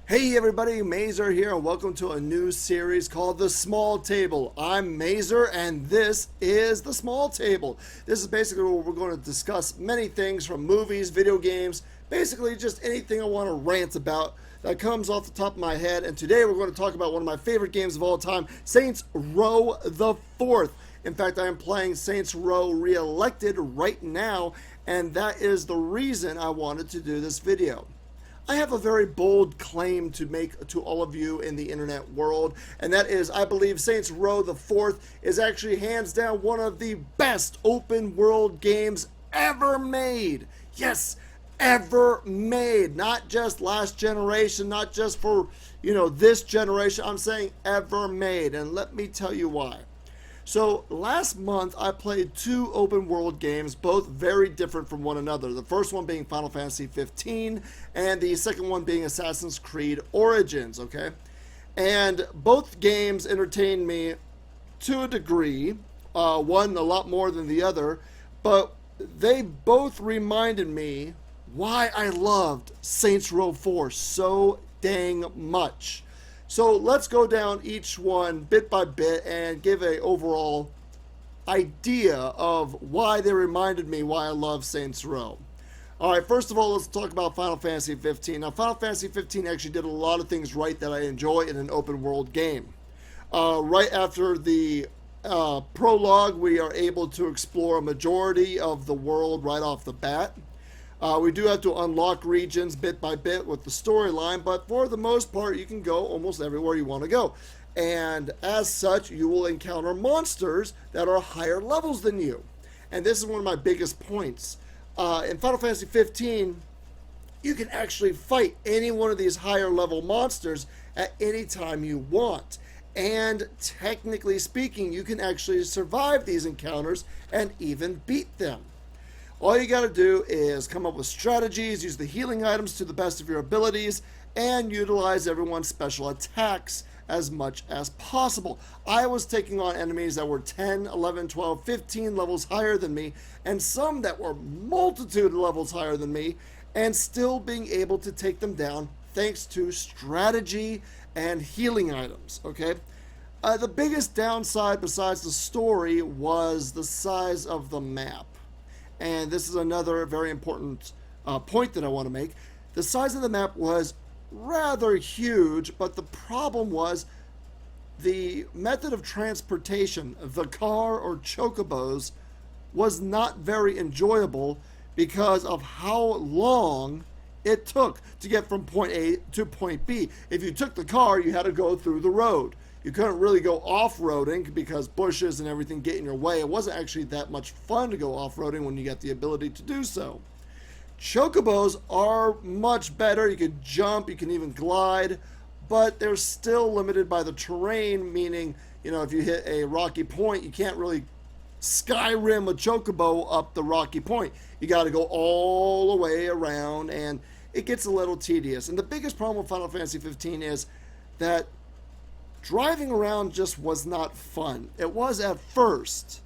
Hey everybody, Mazer here, and welcome to a new series called The Small Table. I'm Mazer, and this is The Small Table. This is basically where we're going to discuss many things from movies, video games, basically just anything I want to rant about that comes off the top of my head. And today we're going to talk about one of my favorite games of all time, Saints Row the Fourth. In fact, I am playing Saints Row Re-elected right now, and that is the reason I wanted to do this video. I have a very bold claim to make to all of you in the internet world, and that is I believe Saints Row the Fourth is actually hands down one of the best open world games ever made. Yes, ever made. Not just last generation, not just for, this generation. I'm saying ever made, and let me tell you why. So last month I played two open world games, both very different from one another. The first one being Final Fantasy 15 and the second one being Assassin's Creed Origins, okay? And both games entertained me to a degree, one a lot more than the other, but they both reminded me why I loved Saints Row 4 so dang much. So let's go down each one bit by bit and give a overall idea of why they reminded me why I love Saints Row. Alright, first of all, let's talk about Final Fantasy 15. Now, Final Fantasy 15 actually did a lot of things right that I enjoy in an open world game. Right after the prologue, we are able to explore a majority of the world right off the bat. We do have to unlock regions bit by bit with the storyline, but for the most part, you can go almost everywhere you want to go. And as such, you will encounter monsters that are higher levels than you. And this is one of my biggest points. In Final Fantasy 15, you can actually fight any one of these higher level monsters at any time you want. And technically speaking, you can actually survive these encounters and even beat them. All you got to do is come up with strategies, use the healing items to the best of your abilities, and utilize everyone's special attacks as much as possible. I was taking on enemies that were 10, 11, 12, 15 levels higher than me, and some that were multitude levels higher than me, and still being able to take them down thanks to strategy and healing items, okay? The biggest downside besides the story was the size of the map. And this is another very important point that I want to make. The size of the map was rather huge, but the problem was the method of transportation, the car or chocobos, was not very enjoyable because of how long it took to get from point A to point B. If you took the car, you had to go through the road. You couldn't really go off-roading because bushes and everything get in your way. It wasn't actually that much fun to go off-roading when you get the ability to do so. Chocobos are much better. You can jump, you can even glide, but they're still limited by the terrain, meaning, if you hit a rocky point, you can't really Skyrim a chocobo up the rocky point. You got to go all the way around, and it gets a little tedious. And the biggest problem with Final Fantasy 15 is that driving around just was not fun. It was at first,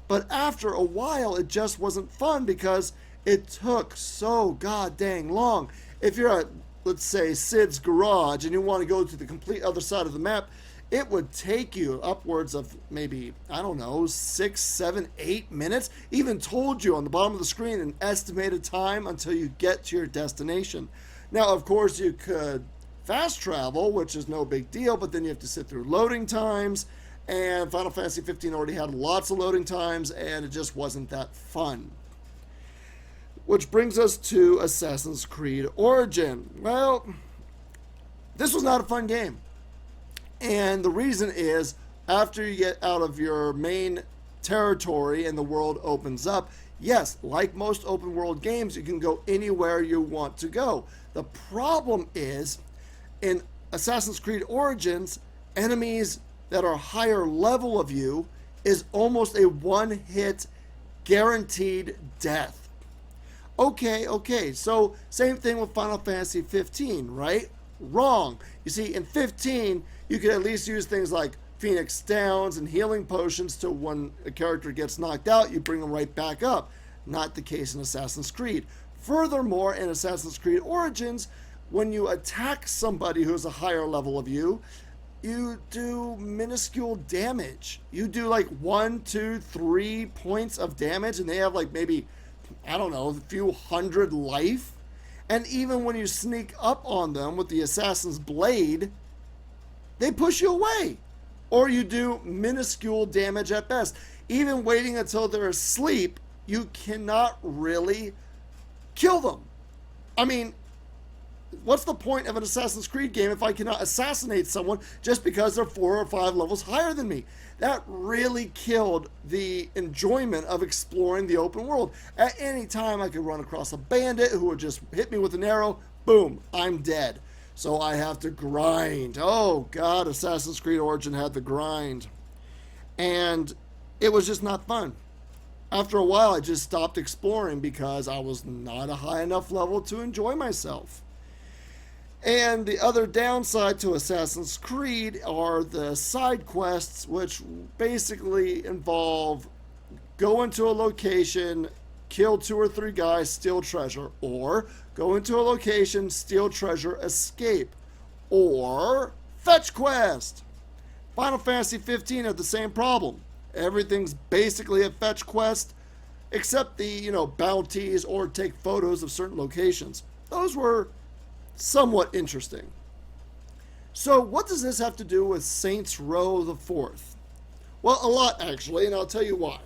but after a while it just wasn't fun because it took so god dang long. If you're at, let's say, Sid's garage and you want to go to the complete other side of the map, it would take you upwards of maybe, 6, 7, 8 minutes. Even told you on the bottom of the screen an estimated time until you get to your destination. Now, of course, you could fast travel, which is no big deal, but then you have to sit through loading times, and Final Fantasy 15 already had lots of loading times, and it just wasn't that fun. Which brings us to Assassin's Creed Origin. Well, this was not a fun game. And the reason is, after you get out of your main territory and the world opens up, yes, like most open world games, you can go anywhere you want to go. The problem is, in Assassin's Creed Origins, enemies that are higher level of you is almost a one-hit guaranteed death. Okay, so same thing with Final Fantasy 15, right? Wrong. You see, in 15, you could at least use things like Phoenix Downs and healing potions to when a character gets knocked out, you bring them right back up. Not the case in Assassin's Creed. Furthermore, in Assassin's Creed Origins, when you attack somebody who's a higher level of you, you do minuscule damage. You do like 1, 2, 3 points of damage, and they have like maybe, I don't know, a few hundred life. And even when you sneak up on them with the assassin's blade, they push you away. Or you do minuscule damage at best. Even waiting until they're asleep, you cannot really kill them. I mean, what's the point of an Assassin's Creed game if I cannot assassinate someone just because they're 4 or 5 levels higher than me? That really killed the enjoyment of exploring the open world. At any time, I could run across a bandit who would just hit me with an arrow. Boom, I'm dead. So I have to grind. Oh, God, Assassin's Creed Origin had the grind. And it was just not fun. After a while, I just stopped exploring because I was not a high enough level to enjoy myself. And the other downside to Assassin's Creed are the side quests, which basically involve go into a location, kill 2 or 3 guys, steal treasure, or go into a location, steal treasure, escape, or fetch quest. Final Fantasy 15 had the same problem. Everything's basically a fetch quest, except the, bounties or take photos of certain locations. Those were somewhat interesting. So what does this have to do with Saints Row the 4th? Well, a lot actually, and I'll tell you why.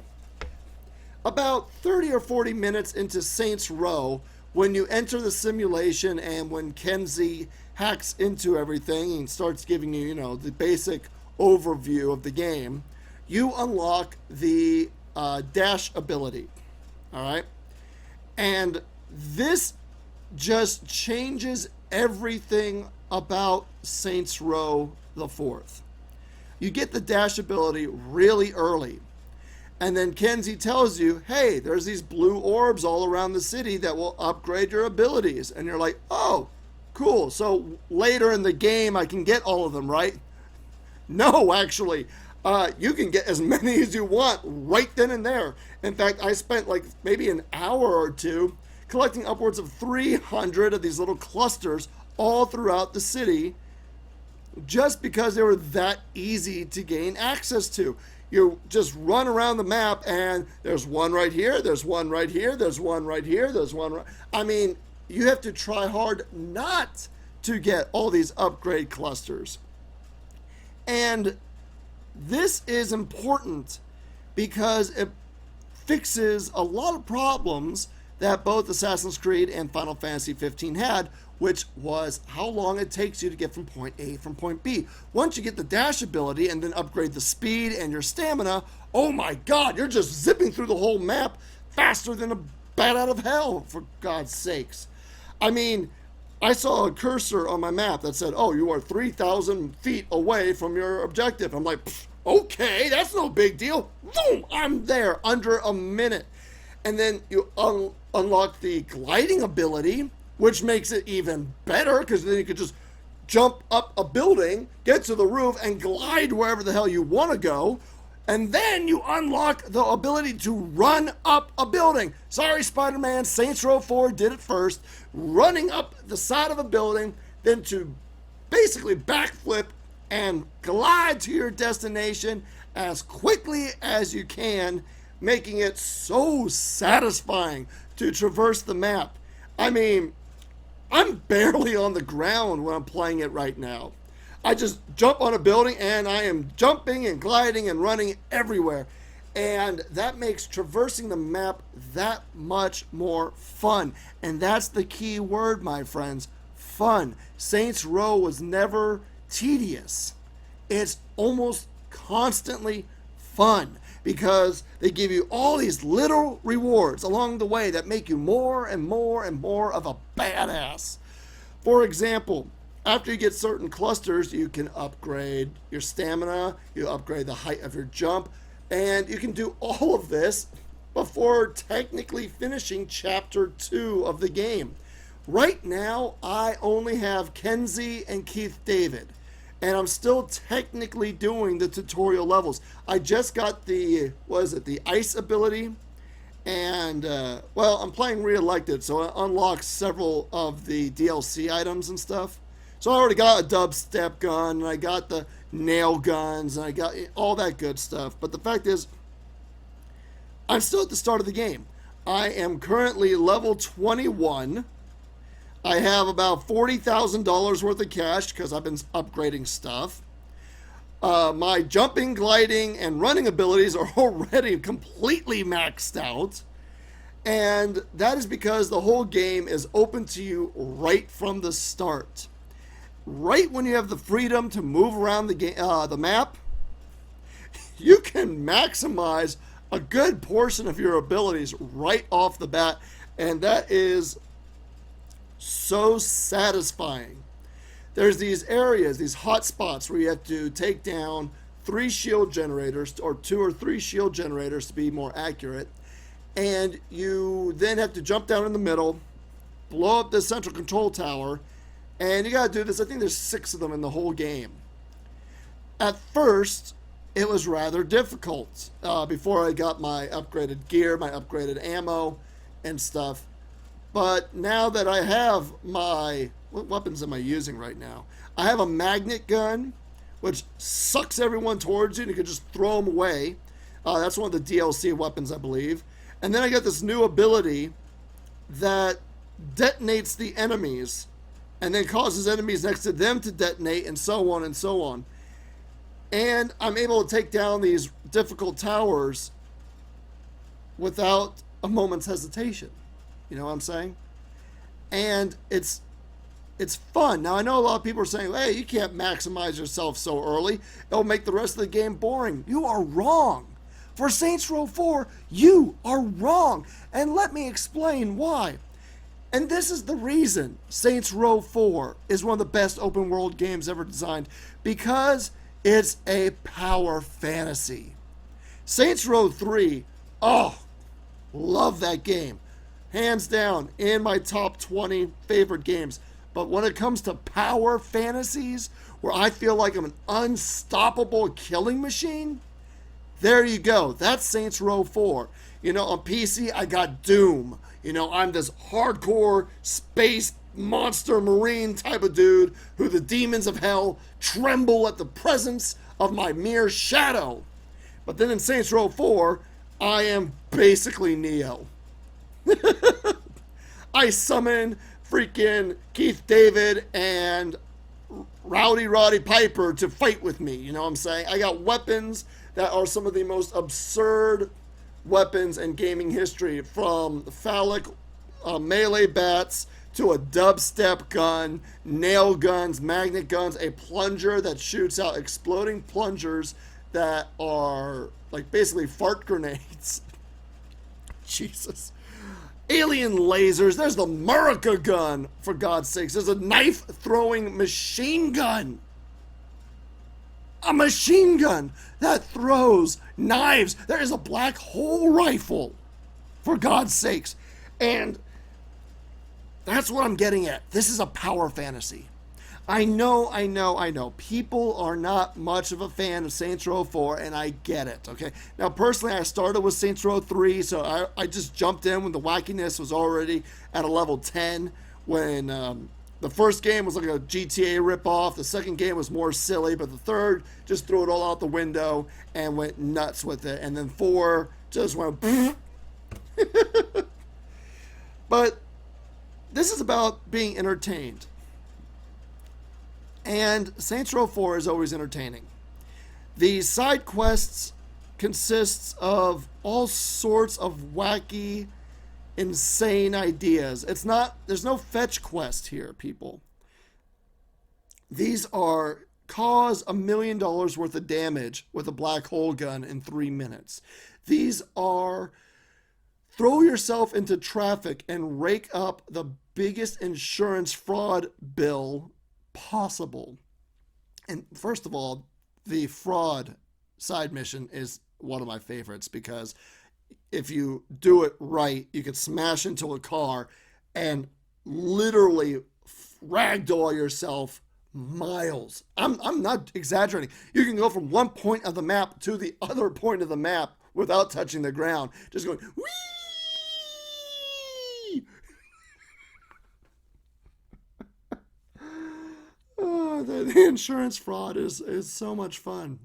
About 30 or 40 minutes into Saints Row, when you enter the simulation and when Kenzie hacks into everything and starts giving you, the basic overview of the game, you unlock the dash ability. All right? And this just changes everything about Saints Row the 4th. You get the dash ability really early. And then Kenzie tells you, hey, there's these blue orbs all around the city that will upgrade your abilities. And you're like, oh, cool. So later in the game, I can get all of them, right? No, actually. You can get as many as you want right then and there. In fact, I spent like maybe an hour or two collecting upwards of 300 of these little clusters all throughout the city just because they were that easy to gain access to. You just run around the map and there's one right here, there's one right here, there's one right here, there's one right... I mean, you have to try hard not to get all these upgrade clusters. And this is important because it fixes a lot of problems that both Assassin's Creed and Final Fantasy 15 had, which was how long it takes you to get from point A from point B. Once you get the dash ability and then upgrade the speed and your stamina, oh my God, you're just zipping through the whole map faster than a bat out of hell, for God's sakes. I mean, I saw a cursor on my map that said, oh, you are 3,000 feet away from your objective. I'm like, okay, that's no big deal. Boom, I'm there under a minute. And then you unlock the gliding ability, which makes it even better because then you could just jump up a building, get to the roof, and glide wherever the hell you want to go. And then you unlock the ability to run up a building. Sorry, Spider-Man, Saints Row 4 did it first. Running up the side of a building, then to basically backflip and glide to your destination as quickly as you can, making it so satisfying to traverse the map. I mean, I'm barely on the ground when I'm playing it right now. I just jump on a building and I am jumping and gliding and running everywhere. And that makes traversing the map that much more fun. And that's the key word, my friends, fun. Saints Row was never tedious. It's almost constantly fun because they give you all these little rewards along the way that make you more and more and more of a badass. For example, after you get certain clusters, you can upgrade your stamina, you upgrade the height of your jump, and you can do all of this before technically finishing Chapter 2 of the game. Right now, I only have Kenzie and Keith David, and I'm still technically doing the tutorial levels. I just got the ice ability, And, well, I'm playing Re-Elected, so it unlocks several of the DLC items and stuff. So I already got a dubstep gun, and I got the nail guns, and I got all that good stuff. But the fact is, I'm still at the start of the game. I am currently level 21. I have about $40,000 worth of cash because I've been upgrading stuff. My jumping, gliding, and running abilities are already completely maxed out. And that is because the whole game is open to you right from the start. Right when you have the freedom to move around the map, you can maximize a good portion of your abilities right off the bat. And that is so satisfying. There's these areas, these hot spots where you have to take down 3 shield generators, or 2 or 3 shield generators to be more accurate. And you then have to jump down in the middle, blow up the central control tower, and you gotta do this. I think there's 6 of them in the whole game. At first, it was rather difficult before I got my upgraded gear, my upgraded ammo, and stuff. But now that I have what weapons am I using right now? I have a magnet gun, which sucks everyone towards you, and you can just throw them away. That's one of the DLC weapons, I believe. And then I got this new ability that detonates the enemies, and then causes enemies next to them to detonate, and so on and so on. And I'm able to take down these difficult towers without a moment's hesitation. You know what I'm saying? And it's fun. Now, I know a lot of people are saying, hey, you can't maximize yourself so early. It'll make the rest of the game boring. You are wrong. For Saints Row 4, you are wrong. And let me explain why. And this is the reason Saints Row 4 is one of the best open world games ever designed. Because it's a power fantasy. Saints Row 3, oh, love that game. Hands down, in my top 20 favorite games. But when it comes to power fantasies, where I feel like I'm an unstoppable killing machine, there you go. That's Saints Row 4. You know, on PC, I got Doom. You know, I'm this hardcore space monster marine type of dude who the demons of hell tremble at the presence of my mere shadow. But then in Saints Row 4, I am basically Neo. I summon freaking Keith David and Rowdy Roddy Piper to fight with me. You know what I'm saying? I got weapons that are some of the most absurd weapons in gaming history, from phallic melee bats to a dubstep gun, nail guns, magnet guns, a plunger that shoots out exploding plungers that are like basically fart grenades. Jesus. Alien lasers. There's the America gun, for God's sakes. There's a knife-throwing machine gun. A machine gun that throws knives. There is a black hole rifle, for God's sakes. And that's what I'm getting at. This is a power fantasy. I know. People are not much of a fan of Saints Row 4, and I get it, okay? Now, personally, I started with Saints Row 3, so I just jumped in when the wackiness was already at a level 10, when the first game was like a GTA ripoff, the second game was more silly, but the third just threw it all out the window and went nuts with it, and then 4 just went But this is about being entertained. And Saints Row 4 is always entertaining. The side quests consists of all sorts of wacky, insane ideas. There's no fetch quest here, people. These are cause $1 million worth of damage with a black hole gun in 3 minutes. These are throw yourself into traffic and rake up the biggest insurance fraud bill possible. And first of all, the fraud side mission is one of my favorites, because if you do it right, you could smash into a car and literally ragdoll yourself miles. I'm not exaggerating. You can go from one point of the map to the other point of the map without touching the ground, just going whee. The insurance fraud is so much fun.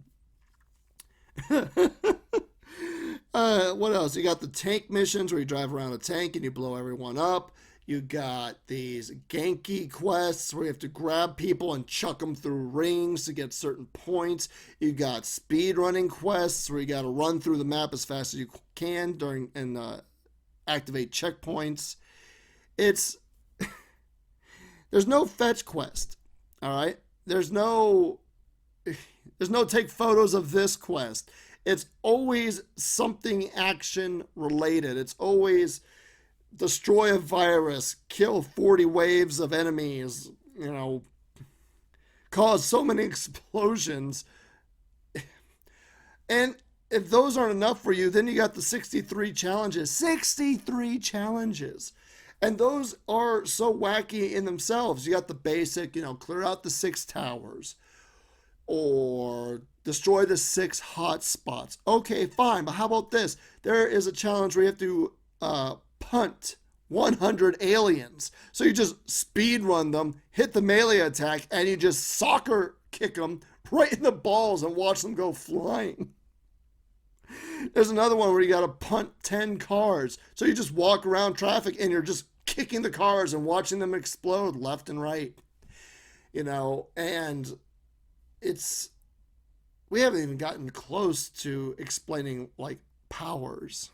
What else? You got the tank missions where you drive around a tank and you blow everyone up. You got these Genki quests where you have to grab people and chuck them through rings to get certain points. You got speed running quests where you got to run through the map as fast as you can during and activate checkpoints. It's there's no fetch quest. All right, there's no take photos of this quest. It's always something action related. It's always destroy a virus, kill 40 waves of enemies, cause so many explosions. And if those aren't enough for you, then you got the 63 challenges. 63 challenges. And those are so wacky in themselves. You got the basic, clear out the 6 towers or destroy the 6 hot spots. Okay, fine. But how about this? There is a challenge where you have to punt 100 aliens. So you just speed run them, hit the melee attack, and you just soccer kick them right in the balls and watch them go flying. There's another one where you got to punt 10 cars. So you just walk around traffic and you're just kicking the cars and watching them explode left and right. And we haven't even gotten close to explaining like powers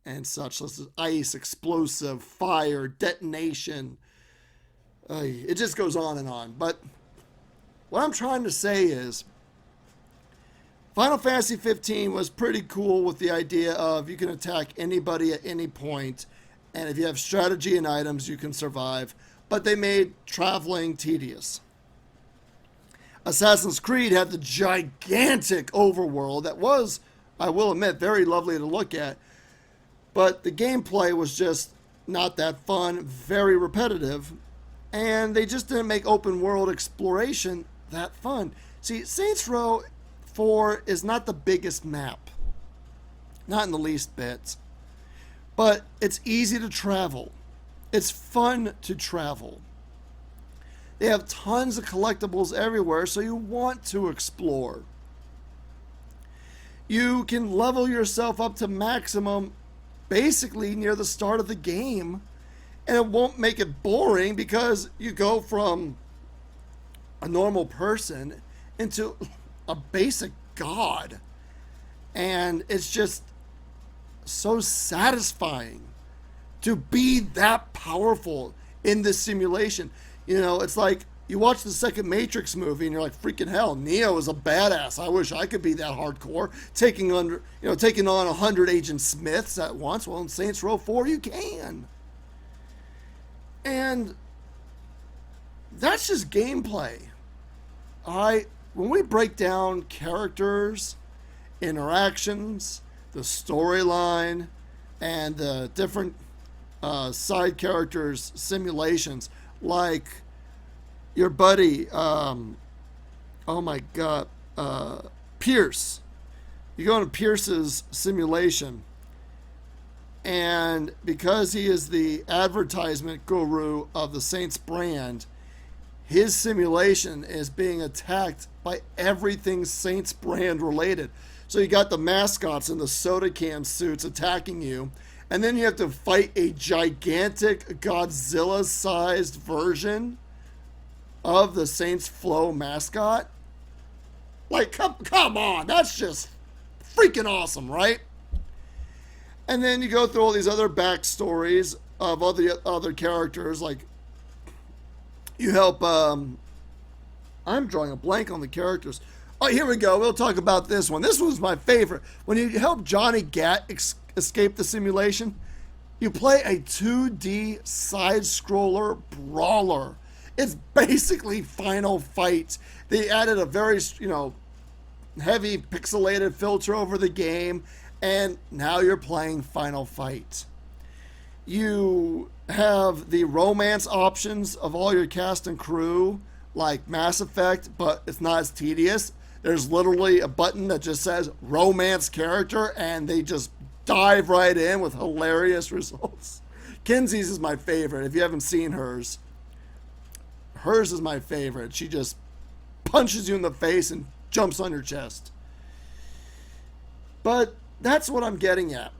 and such. This is ice, explosive, fire, detonation. It just goes on and on. But what I'm trying to say is Final Fantasy 15 was pretty cool with the idea of you can attack anybody at any point, and if you have strategy and items, you can survive. But they made traveling tedious. Assassin's Creed had the gigantic overworld that was, I will admit, very lovely to look at. But the gameplay was just not that fun, very repetitive, and they just didn't make open world exploration that fun. See, Saints Row 4 is not the biggest map, not in the least bit, but it's easy to travel. It's fun to travel. They have tons of collectibles everywhere, so you want to explore. You can level yourself up to maximum basically near the start of the game, and it won't make it boring because you go from a normal person into a basic god, and it's just so satisfying to be that powerful in this simulation. It's like you watch the second Matrix movie and you're like, freaking hell, Neo is a badass. I wish I could be that hardcore, taking on 100 Agent Smiths at once. Well, in Saints Row 4, you can. And that's just gameplay. All right, when we break down characters, interactions, the storyline, and the different side characters' simulations, like your buddy, Pierce. You go into Pierce's simulation, and because he is the advertisement guru of the Saints brand, his simulation is being attacked by everything Saints brand related. So you got the mascots in the soda can suits attacking you, and then you have to fight a gigantic Godzilla-sized version of the Saints Flow mascot. Like, come on, that's just freaking awesome, right? And then you go through all these other backstories of other characters, like you help, I'm drawing a blank on the characters. Oh, here we go. We'll talk about this one. This was my favorite. When you help Johnny Gat escape the simulation, you play a 2D side-scroller brawler. It's basically Final Fight. They added a very, heavy pixelated filter over the game, and now you're playing Final Fight. You have the romance options of all your cast and crew, like Mass Effect, but it's not as tedious. There's literally a button that just says romance character, and they just dive right in with hilarious results. Kenzie's is my favorite. If you haven't seen hers is my favorite. She just punches you in the face and jumps on your chest. But that's what I'm getting at.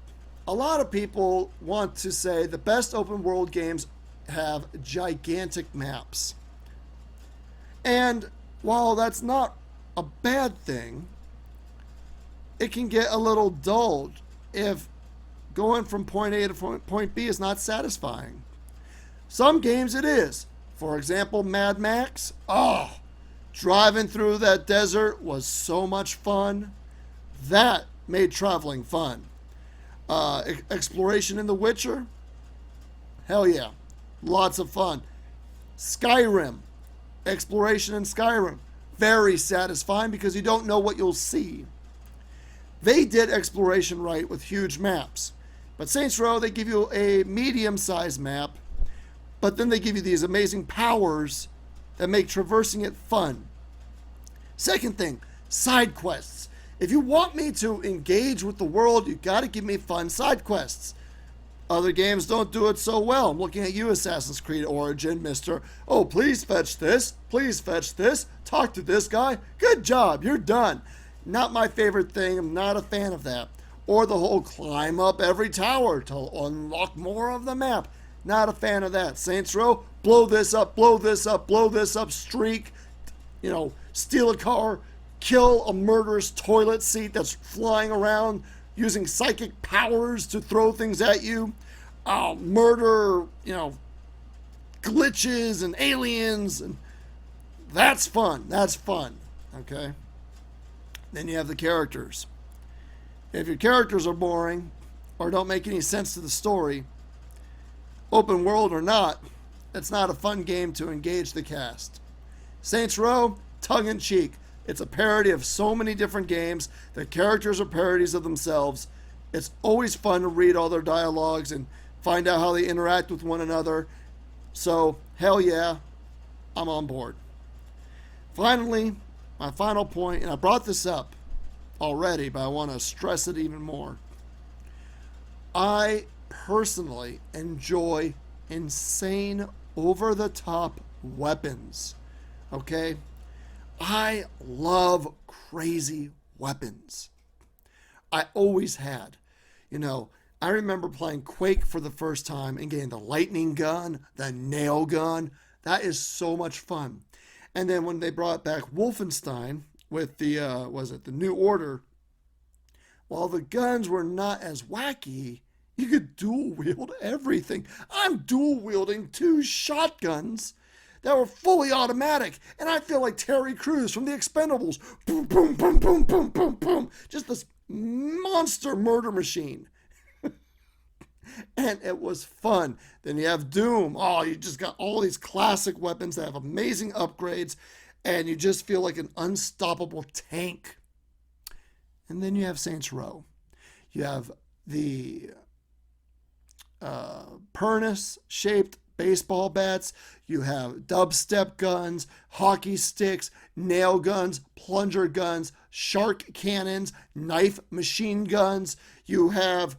A lot of people want to say the best open world games have gigantic maps. And while that's not a bad thing, it can get a little dull if going from point A to point B is not satisfying. Some games it is. For example, Mad Max. Oh, driving through that desert was so much fun. That made traveling fun. Exploration in The Witcher. Hell yeah. Lots of fun. Skyrim. Exploration in Skyrim. Very satisfying because you don't know what you'll see. They did exploration right with huge maps. But Saints Row, they give you a medium-sized map, but then they give you these amazing powers that make traversing it fun. Second thing, side quests. If you want me to engage with the world, you got to give me fun side quests. Other games don't do it so well. I'm looking at you, Assassin's Creed Origin, Mr. Oh, please fetch this. Please fetch this. Talk to this guy. Good job. You're done. Not my favorite thing. I'm not a fan of that. Or the whole climb up every tower to unlock more of the map. Not a fan of that. Saints Row, blow this up, blow this up, blow this up, streak, steal a car, kill a murderous toilet seat that's flying around using psychic powers to throw things at you, murder, glitches and aliens, and that's fun. That's fun, okay? Then you have the characters. If your characters are boring or don't make any sense to the story, open world or not, it's not a fun game to engage the cast. Saints Row, tongue-in-cheek. It's a parody of so many different games. The characters are parodies of themselves. It's always fun to read all their dialogues and find out how they interact with one another. So, hell yeah, I'm on board. Finally, my final point, and I brought this up already, but I want to stress it even more. I personally enjoy insane, over-the-top weapons. Okay? I love crazy weapons. I always had. I remember playing Quake for the first time and getting the lightning gun, the nail gun. That is so much fun. And then when they brought back Wolfenstein with the New Order, while the guns were not as wacky, you could dual wield everything. I'm dual wielding 2 shotguns that were fully automatic, and I feel like Terry Crews from The Expendables. Boom, boom, boom, boom, boom, boom, boom. Just this monster murder machine. And it was fun. Then you have Doom. Oh, you just got all these classic weapons that have amazing upgrades, and you just feel like an unstoppable tank. And then you have Saints Row. You have the Pernus-shaped baseball bats. You have dubstep guns, hockey sticks, nail guns, plunger guns, shark cannons, knife machine guns. You have,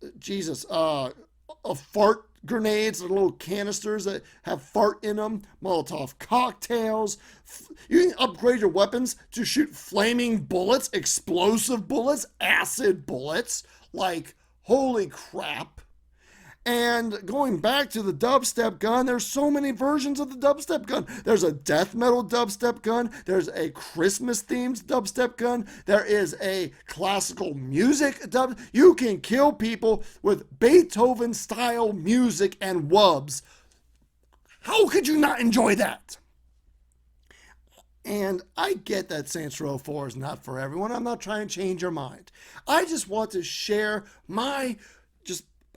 a fart grenades, little canisters that have fart in them, Molotov cocktails. You can upgrade your weapons to shoot flaming bullets, explosive bullets, acid bullets. Like, holy crap. And going back to the dubstep gun, there's so many versions of the dubstep gun. There's a death metal dubstep gun. There's a Christmas-themed dubstep gun. There is a classical music dub. You can kill people with Beethoven-style music and wubs. How could you not enjoy that? And I get that Saints Row 4 is not for everyone. I'm not trying to change your mind. I just want to share my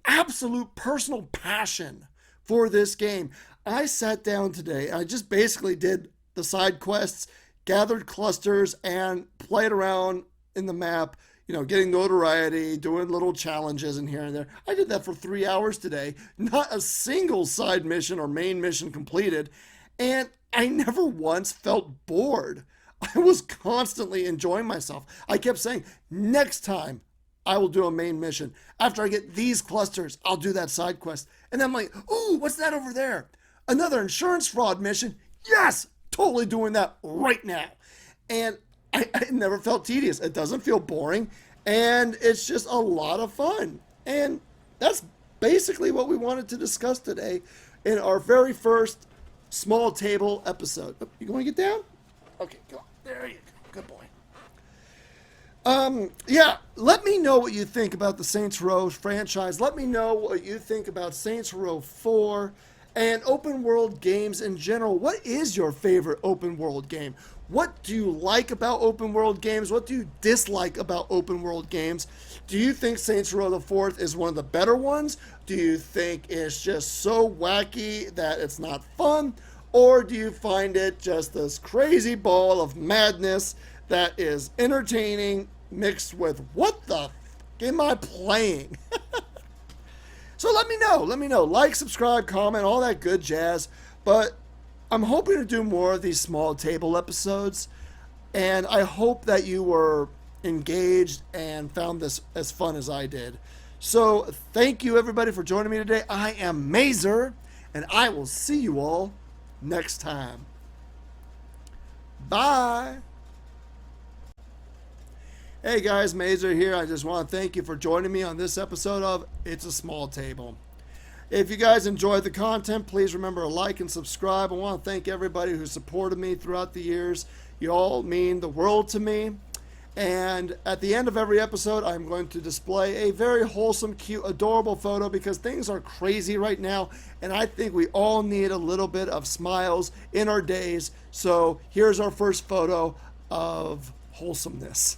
absolute personal passion for this game. I sat down today. I just basically did the side quests, gathered clusters, and played around in the map, getting notoriety, doing little challenges in here and there. I did that for 3 hours today. Not a single side mission or main mission completed. And I never once felt bored. I was constantly enjoying myself. I kept saying, next time, I will do a main mission. After I get these clusters, I'll do that side quest. And then I'm like, ooh, what's that over there? Another insurance fraud mission. Yes, totally doing that right now. And I never felt tedious. It doesn't feel boring. And it's just a lot of fun. And that's basically what we wanted to discuss today in our very first small table episode. Oh, you going to get down? Okay, go on. There you go. Good boy. Yeah, let me know what you think about the Saints Row franchise. Let me know what you think about Saints Row 4 and open world games in general. What is your favorite open world game? What do you like about open world games? What do you dislike about open world games? Do you think Saints Row the 4th is one of the better ones? Do you think it's just so wacky that it's not fun? Or do you find it just this crazy ball of madness that is entertaining mixed with what the am I playing? So let me know. Let me know. Like, subscribe, comment, all that good jazz. But I'm hoping to do more of these small table episodes. And I hope that you were engaged and found this as fun as I did. So thank you everybody for joining me today. I am Mazer, and I will see you all next time. Bye. Hey guys, Mazer here. I just want to thank you for joining me on this episode of It's a Small Table. If you guys enjoyed the content, please remember to like and subscribe. I want to thank everybody who supported me throughout the years. You all mean the world to me. And at the end of every episode, I'm going to display a very wholesome, cute, adorable photo because things are crazy right now. And I think we all need a little bit of smiles in our days. So here's our first photo of wholesomeness.